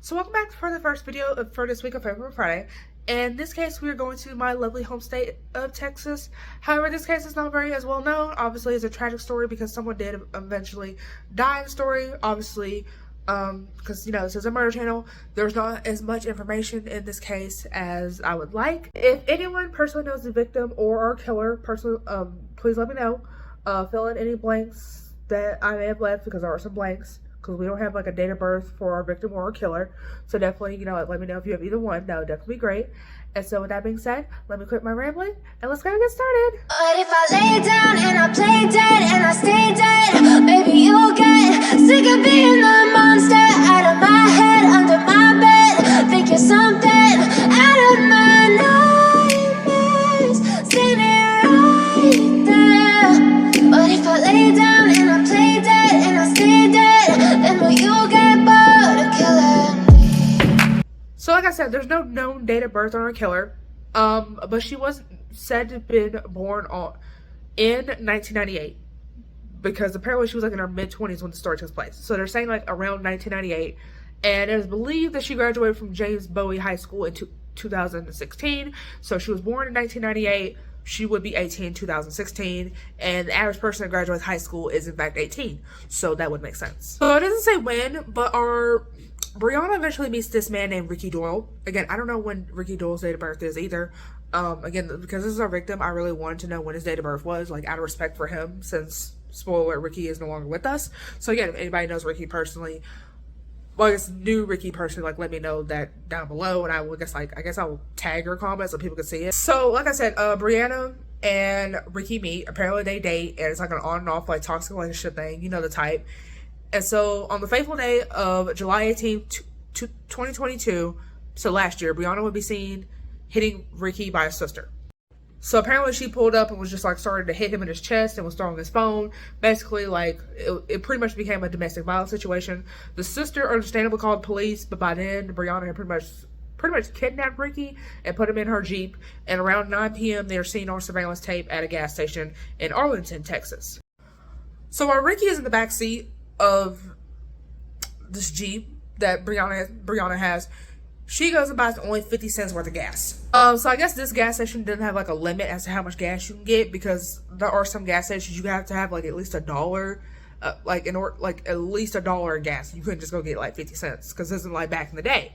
So welcome back for the first video for this week of February Friday. In this case, we are going to my lovely home state of Texas. However, this case is not very as well known. Obviously, it's a tragic story because someone did eventually die in the story. Obviously, because, this is a murder channel, there's not as much information in this case as I would like. If anyone personally knows the victim or our killer, please let me know. Fill in any blanks that I may have left because there are some blanks. Because we don't have like a date of birth for our victim or our killer. So definitely, let me know if you have either one. That would definitely be great. And so with that being said, let me quit my rambling and let's go and get started. But if I lay down and I play dead and I stay dead, baby, you'll get sick of being the monster out of my head, under my bed. Think you're something out of my nightmares, standing right there. But if I lay down and I play dead and I stay dead, then will you get bored of killing me? So like I said, there's no known date of birth on our killer. But she was said to have been born in 1998. Because apparently she was like in her mid-20s when the story takes place. So they're saying like around 1998. And it is believed that she graduated from James Bowie High School in 2016. So she was born in 1998. She would be 18 in 2016, and the average person that graduates high school is in fact 18, so that would make sense. So it doesn't say when, but our Breana eventually meets this man named Ricky Doyle. Again, I don't know when Ricky Doyle's date of birth is either. Again, because this is our victim, I really wanted to know when his date of birth was, like out of respect for him, since, spoiler alert, Ricky is no longer with us. So again, if anybody knows Ricky personally, well, I guess new Ricky personally, like, let me know that down below, and I will I guess I will tag her comments so people can see it. So, like I said, Breana and Ricky meet. Apparently they date, and it's like an on and off, like, toxic relationship thing. You know the type. And so, on the fateful day of July 18th, 2022, so last year, Breana would be seen hitting Ricky by his sister. So apparently she pulled up and was just like started to hit him in his chest and was throwing his phone. Basically, like it pretty much became a domestic violence situation. The sister understandably called police, but by then Breana had pretty much kidnapped Ricky and put him in her Jeep. And around 9 p.m. they are seen on surveillance tape at a gas station in Arlington, Texas. So while Ricky is in the back seat of this Jeep that Breana has, she goes and buys only 50 cents worth of gas. So I guess this gas station doesn't have like a limit as to how much gas you can get, because there are some gas stations you have to have like at least $1, at least $1 in gas. You couldn't just go get like 50 cents, because this isn't like back in the day.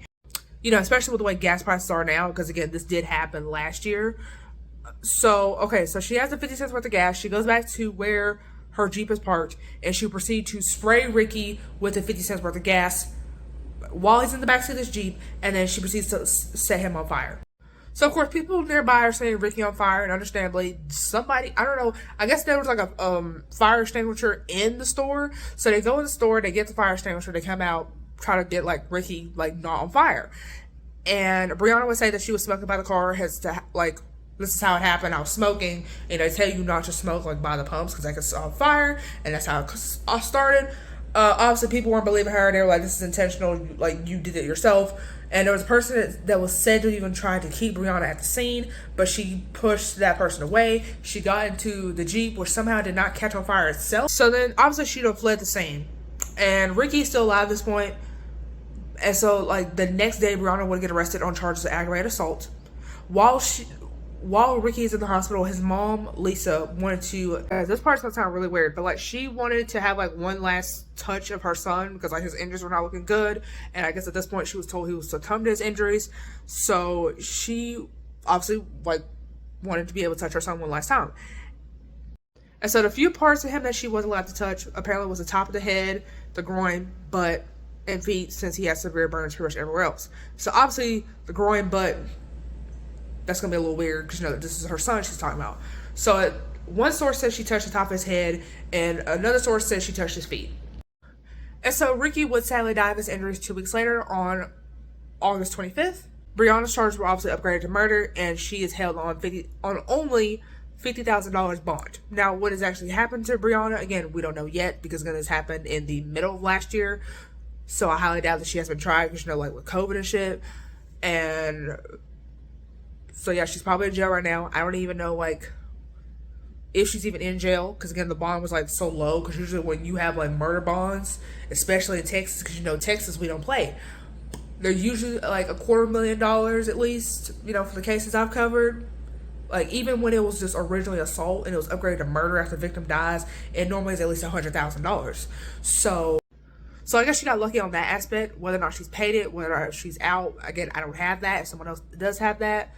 Especially with the way gas prices are now, because again, this did happen last year. So, okay, so she has the 50 cents worth of gas. She goes back to where her Jeep is parked, and she proceeds to spray Ricky with the 50 cents worth of gas while he's in the backseat of this Jeep, and then she proceeds to set him on fire. So, of course, people nearby are saying Ricky on fire, and understandably, somebody, I don't know, I guess there was like a fire extinguisher in the store, so they go in the store, they get the fire extinguisher, they come out, try to get, like, Ricky, like, not on fire. And Breana would say that she was smoking by the car, this is how it happened, I was smoking, and they tell you not to smoke, like, by the pumps, because I could on fire, and that's how it started. Obviously, people weren't believing her. They were like, this is intentional, like, you did it yourself. And there was a person that was said to even try to keep Breana at the scene, but she pushed that person away. She got into the Jeep, which somehow did not catch on fire itself. So then, obviously, she'd have fled the scene. And Ricky's still alive at this point. And so, like, the next day, Breana would get arrested on charges of aggravated assault. While Ricky is in the hospital, his mom, Lisa, wanted to, this part's gonna sound really weird, but like she wanted to have like one last touch of her son because like his injuries were not looking good. And I guess at this point she was told he was succumbed to his injuries. So she obviously like wanted to be able to touch her son one last time. And so the few parts of him that she wasn't allowed to touch apparently was the top of the head, the groin, butt, and feet, since he has severe burns pretty much everywhere else. So obviously the groin, butt, that's going to be a little weird because, this is her son she's talking about. So one source says she touched the top of his head, and another source says she touched his feet. And so Ricky would sadly die of his injuries 2 weeks later on August 25th. Breana's charges were obviously upgraded to murder, and she is held on only $50,000 bond. Now, what has actually happened to Breana, again, we don't know yet, because again, this happened in the middle of last year. So I highly doubt that she has been tried, because, like with COVID and shit. And so yeah, she's probably in jail right now. I don't even know like if she's even in jail, because again the bond was like so low, because usually when you have like murder bonds, especially in Texas, because Texas we don't play, They're usually like $250,000 at least, for the cases I've covered. Like, even when it was just originally assault and it was upgraded to murder after the victim dies, it normally is at least $100,000. So I guess she got lucky on that aspect. Whether or not she's paid it, whether or not she's out, again, I don't have that. If someone else does have that,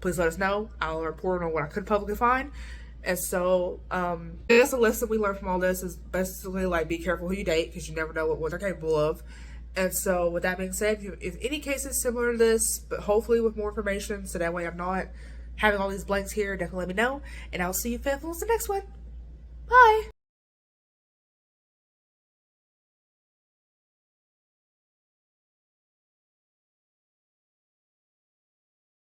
please let us know. I'll report on what I could publicly find. And so, I guess the lesson we learned from all this is basically like, be careful who you date, because you never know what they're capable of. And so, with that being said, if any cases similar to this, but hopefully with more information, so that way I'm not having all these blanks here, definitely let me know. And I'll see you faithfuls in the next one. Bye.